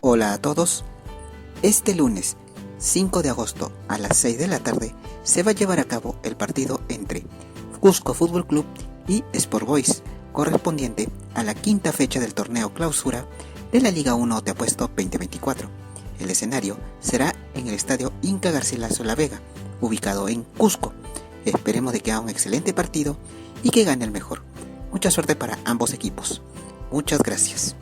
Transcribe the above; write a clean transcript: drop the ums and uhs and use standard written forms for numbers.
Hola a todos. Este lunes 5 de agosto a las 6 de la tarde se va a llevar a cabo el partido entre Cusco Fútbol Club y Sport Boys, correspondiente a la quinta fecha del torneo clausura de la Liga 1 de Apuesto 2024. El escenario será en el estadio Inca Garcilaso La Vega, ubicado en Cusco. Esperemos de que haga un excelente partido y que gane el mejor. Mucha suerte para ambos equipos. Muchas gracias.